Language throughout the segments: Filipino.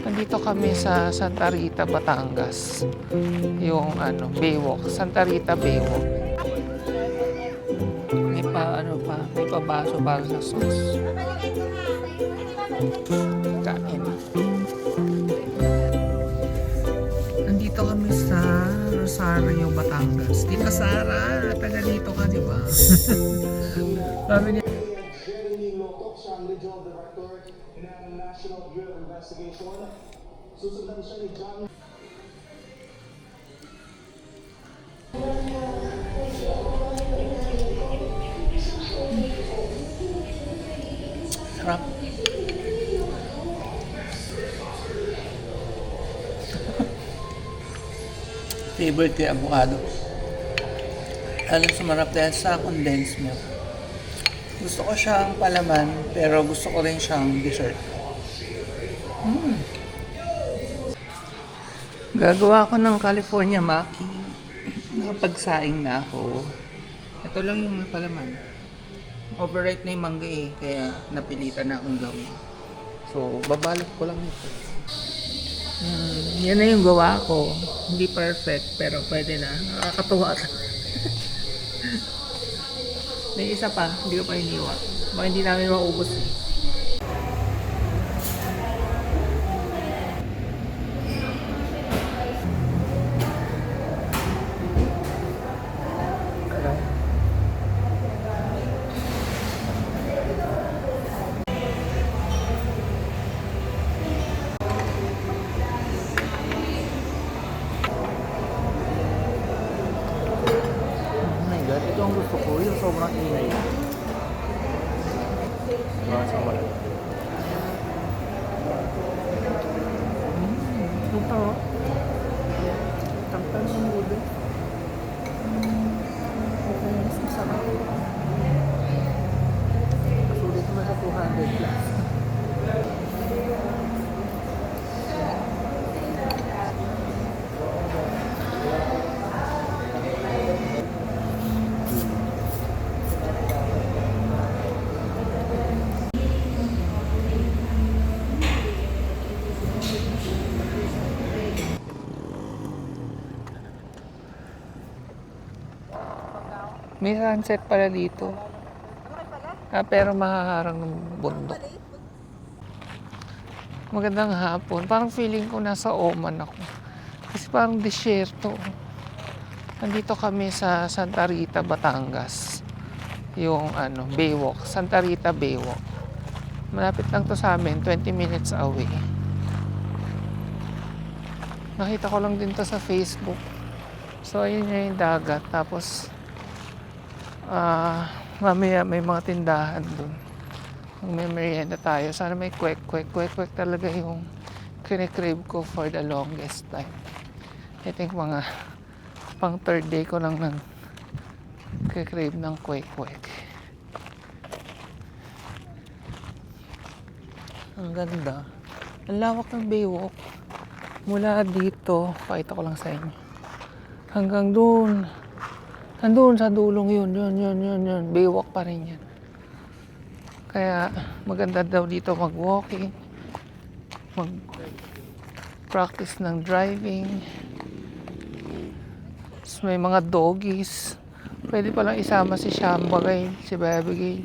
Nandito kami sa Santa Rita, Batangas. Yung Baywalk, Santa Rita Baywalk. May pa baso para sa sauce. Kain. Nandito kami sa Rosario, Batangas. Tita Sara, taga dito ka, di ba? Sabi niya, Jeremy Lotok, siya ang Regional Director ng National Bureau of Investigation. Susundan siya ni John. sarap. Favorite ko yung avocado. Alam, sumarap dahil sa condensed milk. Gusto ko siyang palaman, pero gusto ko rin siyang dessert. Gagawa ko ng California Maki. Nakapagsaing na ako. Ito lang yung palaman. Overripe na yung mangga kaya napilitan na akong gawin. So, babalot ko lang ito. Yan na yung gawa ko. Hindi perfect, pero pwede na. Nakakatuwa. May isa pa, hindi ko pa iniwa. Baka hindi namin maubos. Oh my God, ito ang gusto ko. Yung sobrang ingay. Ito. Tangtan ng mudo. Okay, mas masarap. Masulit naman sa 200 plus. May sunset pala dito. Pero mahaharang ng bundok. Magandang hapon. Parang feeling ko nasa Oman ako. Kasi parang disyerto. Nandito kami sa Santa Rita, Batangas. Yung Baywalk, Santa Rita Baywalk. Malapit lang to sa amin, 20 minutes away. Nakita ko lang din to sa Facebook. So ayun yung dagat. Tapos mamaya may mga tindahan dun. Kung may merienda tayo, sana may kwek talaga yung kine-crave ko for the longest time. I think mga pang third day ko lang nang kine-crave ng kwek. Ang ganda. Ang lawak ng Baywalk. Mula dito, pakita ko lang sa inyo. Hanggang dun. Nandun sa dulong yun. Baywalk pa rin yan. Kaya maganda daw dito mag-walking, mag-practice ng driving. Tapos may mga doggies. Pwede palang isama si Shambagay, si Abigail.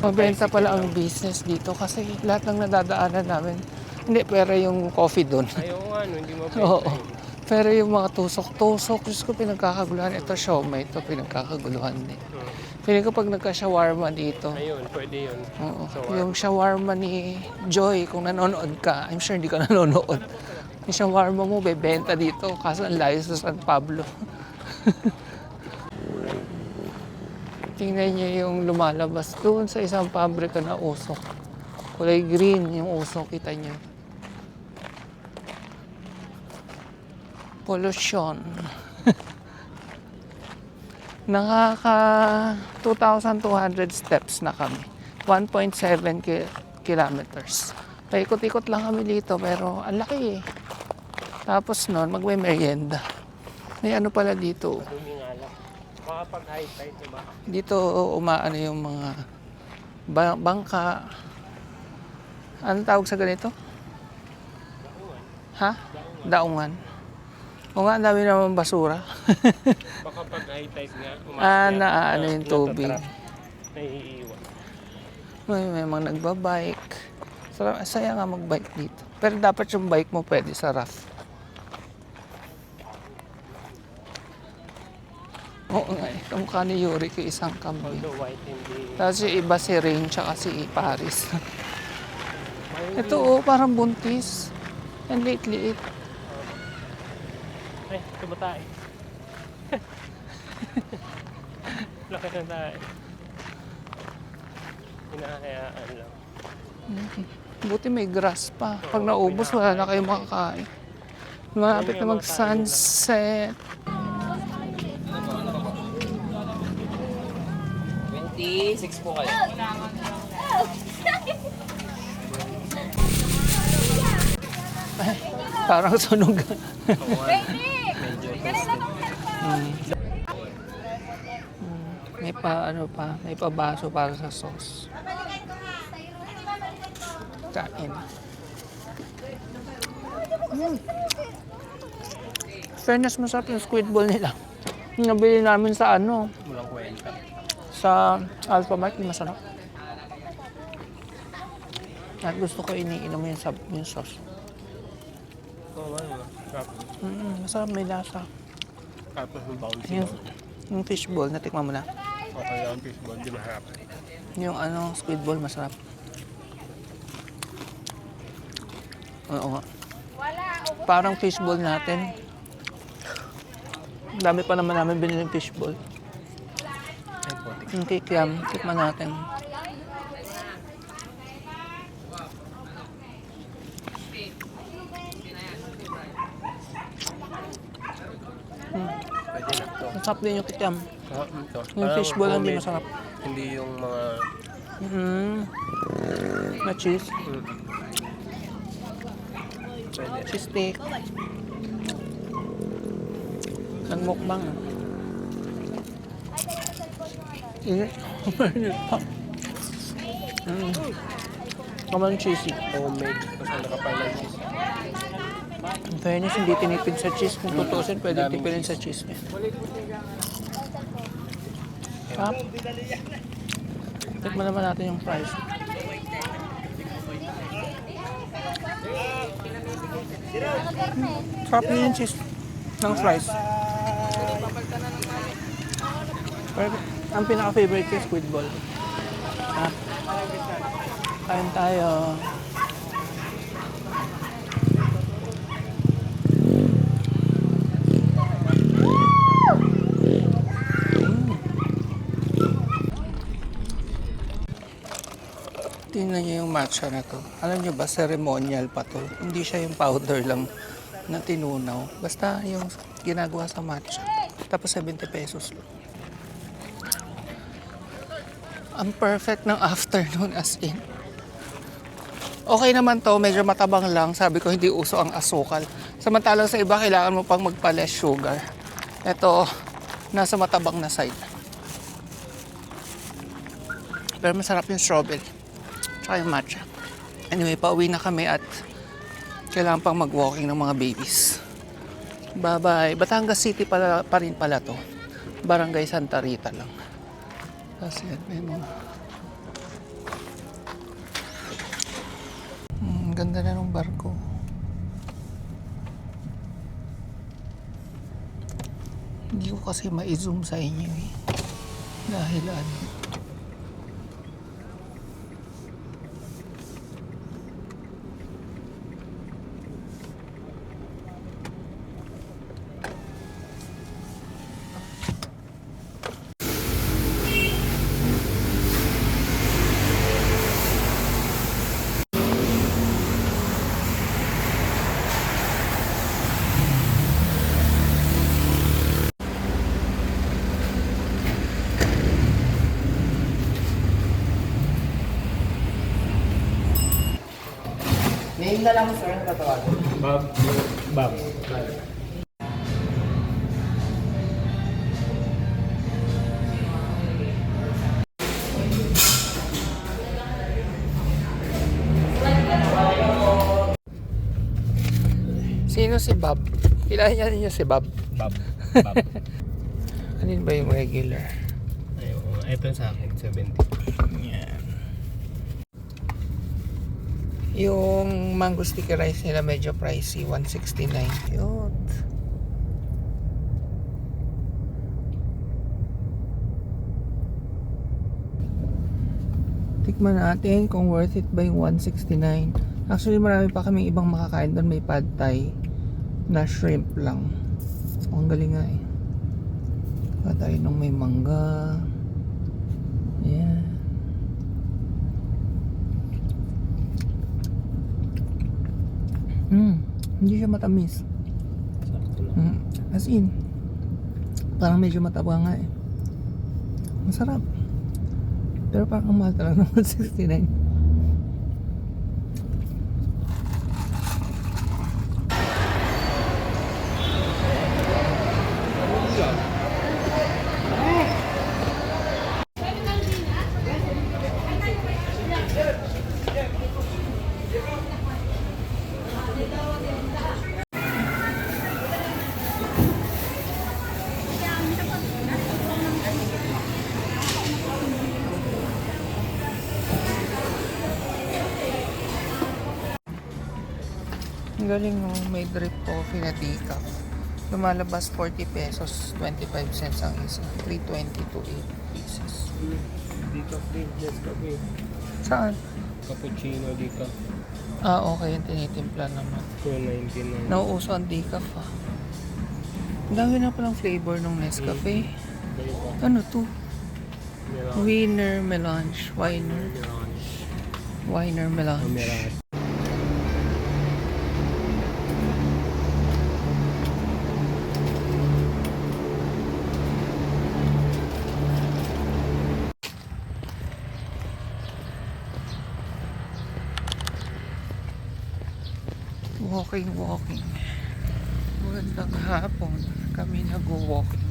Mabenta pala ang business dito kasi lahat ng nadadaanan namin, hindi, pero yung coffee doon. Ayaw nga, hindi mabenta. Oo. Pero yung mga tusok-tusok, Diyos ko, pinagkakaguluhan. Ito, siomai, ito, pinagkakaguluhan din. Feeling ko pag nagka-shawarma dito. Ayun, pwede yun. Oo. So, Yung shawarma ni Joy, kung nanonood ka, I'm sure hindi ka nanonood. Yung shawarma mo, bebenta dito, kaso ang layo sa San Pablo. Tingnan niyo yung lumalabas doon sa isang pabrika na usok. Kulay green yung usok, kita niyo. Pollution. Nakaka 2,200 steps na kami. 1.7 kilometers. Paikot-ikot lang kami dito pero ang laki eh. Tapos noon, magme-merienda. May ano pala dito. Madumi nga lang. Baka pag high tide, diba? Dito umaano yung mga bangka. Anong tawag sa ganito? Ha? Daungan. O nga, ang dami naman basura. Baka pag high tide nga, Ano yung tubig. Naiiwan. May mga nagbabike. Saya nga magbike dito. Pero dapat yung bike mo pwede sa rough. Oo nga eh. Kamukha ni Yuri ko isang kambing. Although white hindi. Tapos yung iba si Rain tsaka si Paris. Ito oh, parang buntis. Ang liit-liit. Ay, ito ba tayo? Laki na tayo. Hinahayaan lang. Buti may grass pa. Pag naubos, wala na kayong makakain. Malapit na mag-sunset. 26 po kayo. Parang sunog. May pa ano pa, may pabaso para sa sauce. Kain. Fairness, masarap yung squid ball nila. Yung nabili namin sa ano, Walang kwenta. sa Alpha Mart, masarap. At gusto ko iniinom yung sauce. Oo, ano. Masarap, may lasa. Tapos yung bouncy. Yung fishball, natikman mo na. Okay, yung fishball, di mahirap. Yung ano, squid ball, masarap. Oo nga. Parang fishball natin. Ang dami pa naman namin binili yung fishball. Ay, putik. Yung kikiam, tikman natin. Pwede na to. Masarap din yung kikiam. Ito. Yung Parang fishball hindi homemade. masarap. Hindi yung mga... Na cheese. Pwede. Cheese steak. Nagmukbang. Init. Init pa. Kaman cheesy. Homemade. Tapos nakapal ng cheese. In fairness, hindi tinipid sa cheese. Kung tutusin, pwede tipidin sa cheese niya. Sarap. Tikman naman natin yung fries. Sarap din yung cheese ng fries. Pero ang pinaka-favorite ko yung squid ball. Kain tayo. Tingnan niyo yung matcha na to. Alam niyo ba, ceremonial pa to. Hindi siya yung powder lang na tinunaw. Basta yung ginagawa sa matcha. Tapos 70 pesos. Ang perfect ng afternoon as in. Okay naman to, medyo matabang lang. Sabi ko, hindi uso ang asukal. Samantalang sa iba, kailangan mo pang magpa-less sugar. Ito, nasa matabang na side. Pero masarap yung strawberry. Tsaka yung matcha. Anyway, pauwi na kami at kailangan pang mag-walking ng mga babies. Bye-bye. Batangas City pa rin pala to. Barangay Santa Rita lang. Tapos yan, may mga... ganda na ng barko. Hindi ko kasi ma-zoom sa inyo eh. Dahil ano... Name na lang sir, ang tatawagan. Bob. Bob. Sino si Bob? Kilala niyo si Bob? Bob. Bob. Anin ba yung regular? Ayun, ito sa akin, 70. Yan. Yung mango sticky rice nila medyo pricey, 169. Cute. Tikman natin kung worth it ba yung 169. Actually marami pa kaming ibang makakain doon. May pad thai na shrimp lang. Ang galing nga eh. Pad thai nung may mangga. Yan. Hindi siya matamis. Sakto lang. As in, parang medyo mataba nga eh. Masarap. Pero parang ang mahal talaga ng 169. Ang galing mo, may drip coffee na decaf. Lumalabas 40 pesos, 25 cents ang isa. 320 to 8 pieces. Decaf din, yes, kape. Saan? Cappuccino, decaf. Ah, okay. Yung tinitimpla naman. 2.99. Nauuso ang decaf ah. Ang dami na palang flavor ng Nescafe. Ano to? Wiener melange. Wiener melange. Melange. Walking. Magandang hapon. Kami nag-walking.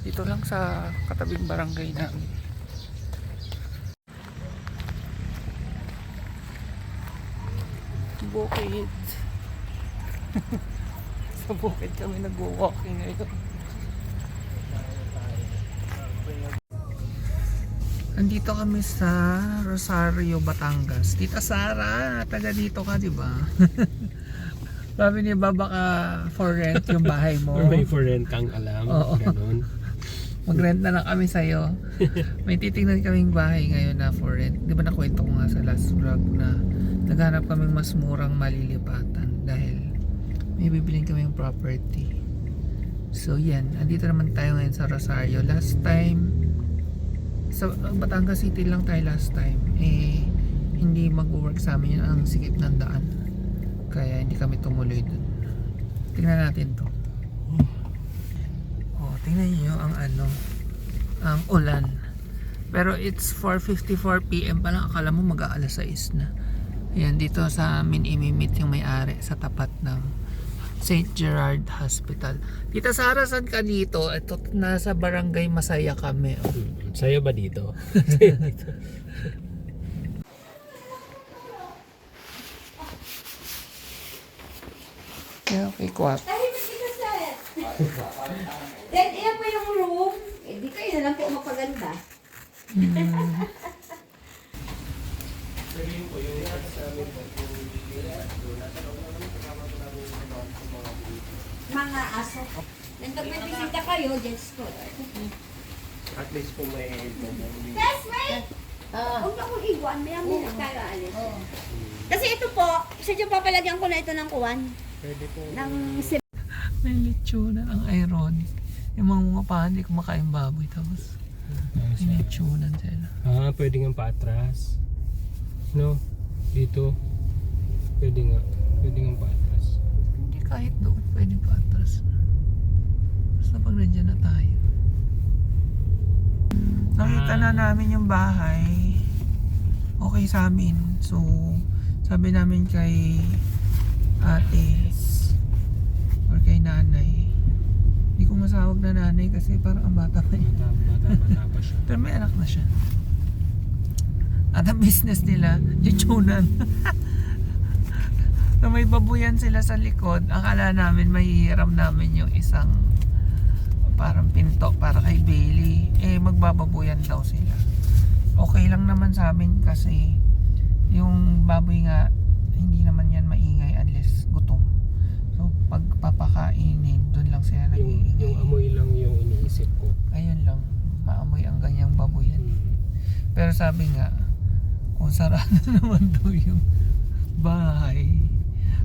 Dito lang sa katabing barangay namin. Bukid. Sa bukid kami nag-walking ngayon. Andito kami sa Rosario, Batangas. Tita Sara, taga dito ka, di ba? Sabi ni Baba ka for rent yung bahay mo. Or may for rent kang alam. Oo. Ganun. Mag-rent na lang kami sa'yo. May titingnan kaming bahay ngayon na for rent. Di ba nakwento ko nga sa last vlog na naghanap kaming mas murang malilipatan dahil may bibiling kaming property. So yan, andito naman tayo ngayon sa Rosario. Last time, sa Batangas City lang tayo last time. Hindi mag-work sa amin yun, ang sikip ng daan. Kaya hindi kami tumuloy dun. Tingnan natin to. Tingnan niyo ang ang ulan. Pero it's 4:54 PM pa lang. Akala mo mag-aalas 6 na. Ayan, dito sa amin imimit yung may-ari sa tapat ng St. Gerard Hospital. Tita Sara, saan ka dito? Ito, nasa barangay Masaya kami. Oh. Sa'yo ba dito? Yeah, okay, kwat. Then, iyan po yung room. Eh, di kayo na lang po magpaganda. Mga aso. Nang pagpipinta kayo, just ko. At least po may That's right! Huwag na akong iwan. May amin na tayo alis. Kasi ito po, sadya papalagyan ko na ito ng kuwan. pwede po. Ng May lechonan ang iron. Yung mga pahan, hindi kumakain baboy. Tapos, may lechonan sila. Pwede nga paatras. No? Dito. Pwede nga paatras. Hindi kahit doon, pwede pa atras. Basta pag nandiyan na tayo. Nakita na namin yung bahay. okay sa amin. So, sabi namin kay ate or kay nanay, hindi ko masawag na nanay kasi parang ang bata pa yun. Bata pa siya. Pero may anak na siya. At ang business nila, chichunan. So may babuyan sila sa likod. Akala namin mahihiram namin yung isang parang pinto para kay Bailey. Magbababuyan daw sila. Okay lang naman sa amin kasi yung baboy nga hindi naman yan maingay unless gutom. So pag papakainin, doon lang sila nag-iingay. Yung amoy lang yung iniisip ko. Ayun lang, maamoy ang ganyang babuyan. Pero sabi nga, kung sarado naman daw yung bahay.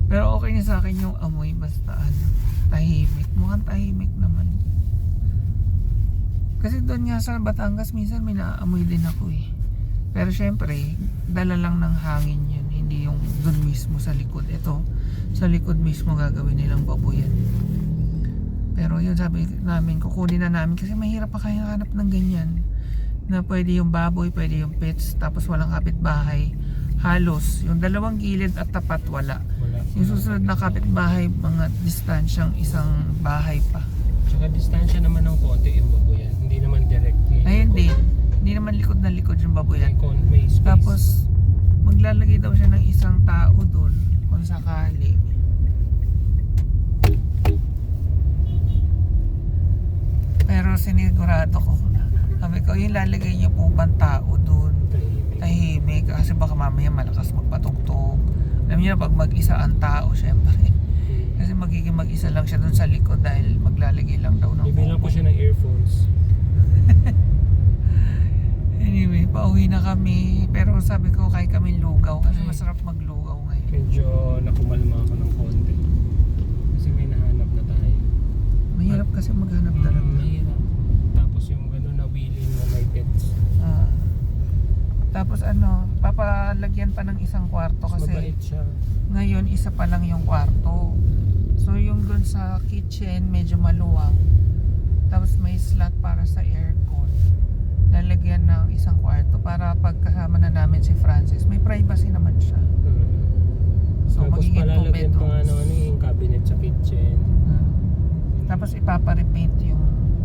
Pero okay na sa akin yung amoy, basta tahimik. Mukhang tahimik naman. Kasi doon nga sa Batangas, minsan may naaamoy din ako eh. Pero syempre, dala lang ng hangin yun. Hindi yung doon mismo sa likod. Ito, sa likod mismo gagawin nilang babuyan. Pero yun sabi namin, kukunin na namin kasi mahirap pa kayo hanap ng ganyan. Na pwede yung baboy, pwede yung pets, tapos walang kapitbahay. Halos, yung dalawang gilid at tapat wala. Yung susunod na kapitbahay, mga distansyang isang bahay pa. Tsaka distansya naman ng konti yung baboyan. Hindi naman directly. Ayun din, hindi naman likod na likod yung baboyan. May space. Tapos, maglalagay daw siya ng isang tao doon kung sakali. Pero sinigurado ko, sabi ko, yung lalagay niyo po bang tao doon? Tahimik. Kasi baka mamaya malakas magpatugtog. Alam niyo na pag mag-isa ang tao, syempre. Kasi magiging mag-isa lang siya doon sa likod dahil maglalagay lang daw ng Bibilang ko siya ng earphones. Anyway, pauwi na kami. Pero sabi ko, kaya kami lugaw. Kasi masarap maglugaw ngayon. Medyo nakumalma ako ng konti. Kasi may nahanap na tayo. Mahirap kasi maghanap talaga. Mahirap. Tapos yung gano'n na willing na may pets. Tapos papalagyan pa ng isang kwarto Mas kasi mabait siya. ngayon isa pa lang yung kwarto. So yung doon sa kitchen medyo maluwang. Tapos may slot para sa aircon. Lalagyan ng isang kwarto para pagkasama na namin si Francis, may privacy naman siya. So Tapos magiging 2 palalagyan pa nga bedrooms. ng yung cabinet sa kitchen. Tapos ipapa-repaint yung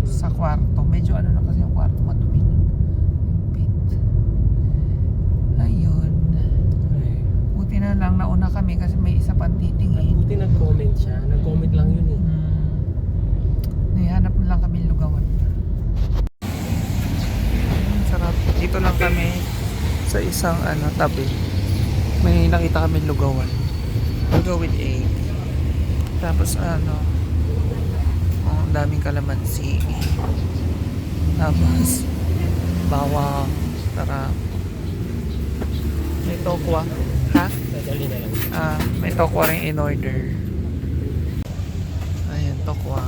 sa kwarto. Medyo na kasi yung kwarto madumi na. Yung paint. Ayun. Ay. Buti na lang nauna kami kasi may isa pang titingin. Buti nag-comment siya. Nag-comment lang yun eh. Nihanap na lang kami lugawan. Sarap. Dito lang kami sa isang tabi. May nakita kami lugawan. Lugaw with egg. Tapos ang daming kalamansi. Tapos bawang. Sarap. May tokwa. Ha? Dadali na lang. May tokwa rin in order. Ayan, tokwa.